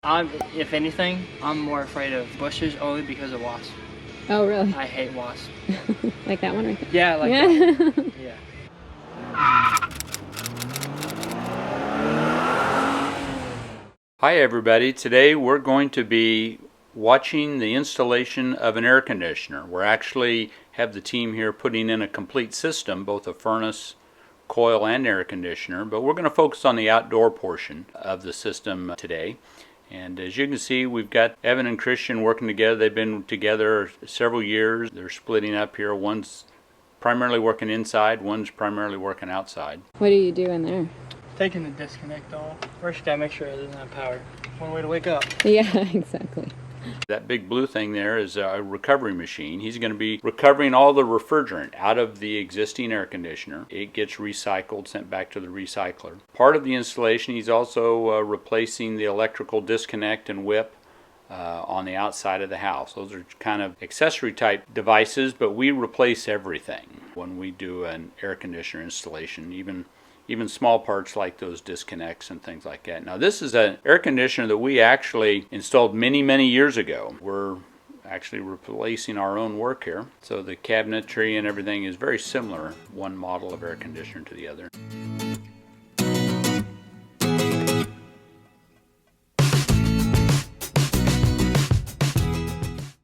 If anything, I'm more afraid of bushes only because of wasps. Oh, really? I hate wasps. Like that one right there? Yeah, like that one. Yeah. Hi everybody, today we're going to be watching the installation of an air conditioner. We're actually have the team here putting in a complete system, both a furnace, coil, and air conditioner, but we're going to focus on the outdoor portion of the system today. And as you can see, we've got Evan and Christian working together. They've been together several years. They're splitting up here. One's primarily working inside, one's primarily working outside. What are you doing there? Taking the disconnect off. First you gotta make sure it doesn't have power. One way to wake up. Yeah, exactly. That big blue thing there is a recovery machine. He's going to be recovering all the refrigerant out of the existing air conditioner. It gets recycled, sent back to the recycler. Part of the installation, he's also replacing the electrical disconnect and whip on the outside of the house. Those are kind of accessory type devices, but we replace everything when we do an air conditioner installation, even small parts like those disconnects and things like that. Now this is an air conditioner that we actually installed many years ago. We're actually replacing our own work here. So the cabinetry and everything is very similar, one model of air conditioner to the other.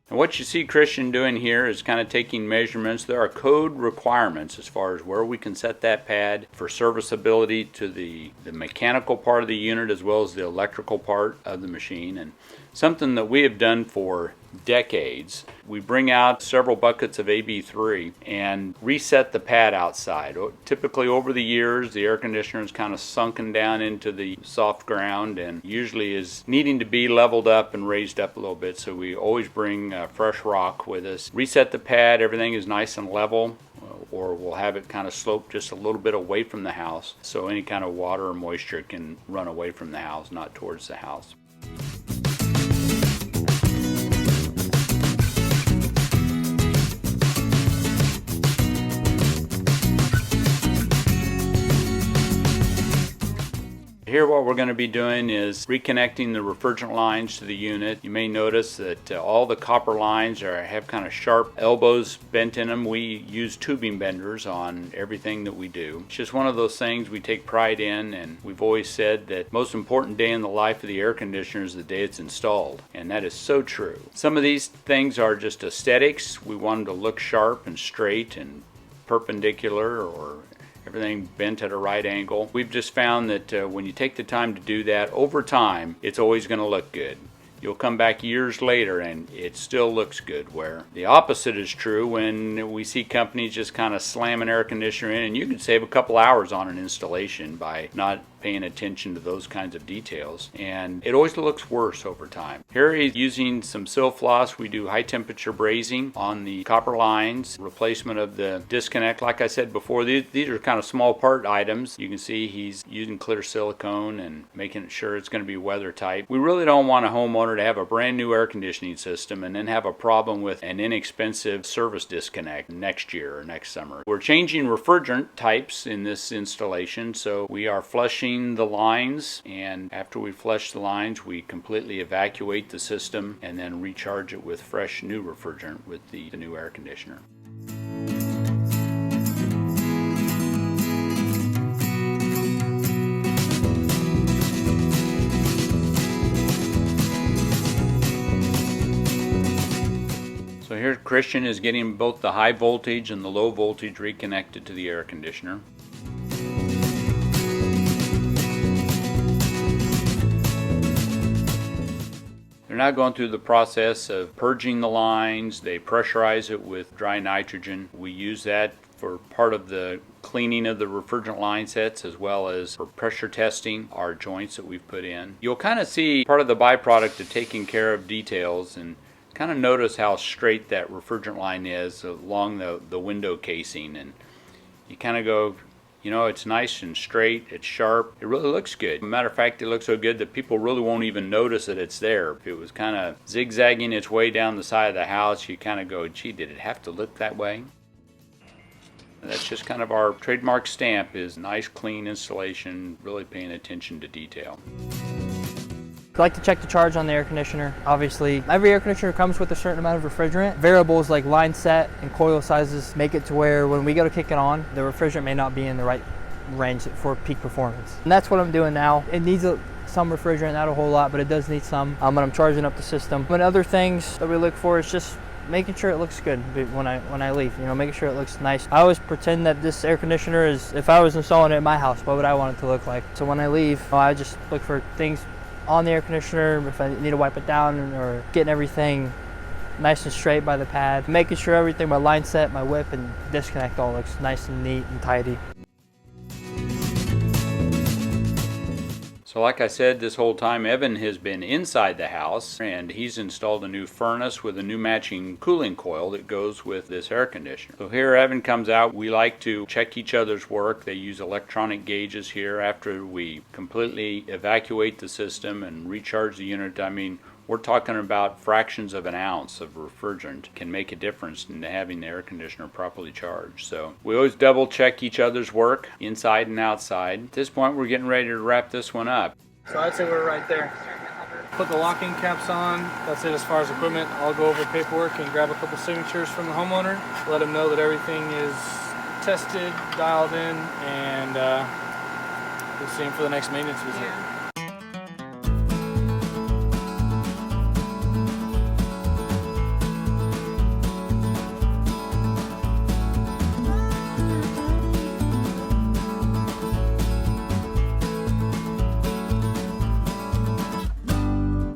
And what you see Christian doing here is kind of taking measurements. There are code requirements as far as where we can set that pad for serviceability to the mechanical part of the unit as well as the electrical part of the machine. And something that we have done for decades, we bring out several buckets of AB3 and reset the pad outside. Typically over the years the air conditioner is kind of sunken down into the soft ground and usually is needing to be leveled up and raised up a little bit, so we always bring fresh rock with us. Reset the pad, everything is nice and level, or we'll have it kind of slope just a little bit away from the house so any kind of water or moisture can run away from the house, not towards the house. Here what we're going to be doing is reconnecting the refrigerant lines to the unit. You may notice that all the copper lines have kind of sharp elbows bent in them. We use tubing benders on everything that we do. It's just one of those things we take pride in, and we've always said that most important day in the life of the air conditioner is the day it's installed, and that is so true. Some of these things are just aesthetics. We want them to look sharp and straight and perpendicular, or everything bent at a right angle. We've just found that when you take the time to do that, over time, it's always going to look good. You'll come back years later and it still looks good, where the opposite is true when we see companies just kind of slam an air conditioner in, and you can save a couple hours on an installation by not paying attention to those kinds of details, and it always looks worse over time. Here he's using some Silfloss. We do high temperature brazing on the copper lines, replacement of the disconnect. Like I said before, these are kind of small part items. You can see he's using clear silicone and making sure it's going to be weather tight. We really don't want a homeowner to have a brand new air conditioning system and then have a problem with an inexpensive service disconnect next year or next summer. We're changing refrigerant types in this installation, so we are flushing the lines, and after we flush the lines we completely evacuate the system and then recharge it with fresh new refrigerant with the new air conditioner. So here Christian is getting both the high voltage and the low voltage reconnected to the air conditioner. They're now going through the process of purging the lines. They pressurize it with dry nitrogen. We use that for part of the cleaning of the refrigerant line sets, as well as for pressure testing our joints that we've put in. You'll kind of see part of the byproduct of taking care of details, and kind of notice how straight that refrigerant line is along the window casing, and you kind of go, you know, it's nice and straight, it's sharp, it really looks good. Matter of fact, it looks so good that people really won't even notice that it's there. If it was kind of zigzagging its way down the side of the house, you kind of go, gee, did it have to look that way? And that's just kind of our trademark stamp, is nice clean installation, really paying attention to detail. I like to check the charge on the air conditioner. Obviously, every air conditioner comes with a certain amount of refrigerant. Variables like line set and coil sizes make it to where when we go to kick it on, the refrigerant may not be in the right range for peak performance. And that's what I'm doing now. It needs some refrigerant, not a whole lot, but it does need some. And I'm charging up the system. And other things that we look for is just making sure it looks good when I leave, you know, making sure it looks nice. I always pretend that this air conditioner is, if I was installing it in my house, what would I want it to look like? So when I leave, I just look for things on the air conditioner, if I need to wipe it down, or getting everything nice and straight by the pad, making sure everything, my line set, my whip, and disconnect all looks nice and neat and tidy. So like I said, this whole time Evan has been inside the house, and he's installed a new furnace with a new matching cooling coil that goes with this air conditioner. So here Evan comes out. We like to check each other's work. They use electronic gauges here after we completely evacuate the system and recharge the unit. I mean, we're talking about fractions of an ounce of refrigerant can make a difference in having the air conditioner properly charged. So we always double check each other's work inside and outside. At this point, we're getting ready to wrap this one up. So I'd say we're right there. Put the locking caps on. That's it as far as equipment. I'll go over paperwork and grab a couple signatures from the homeowner. Let him know that everything is tested, dialed in, and we'll see him for the next maintenance visit. Yeah.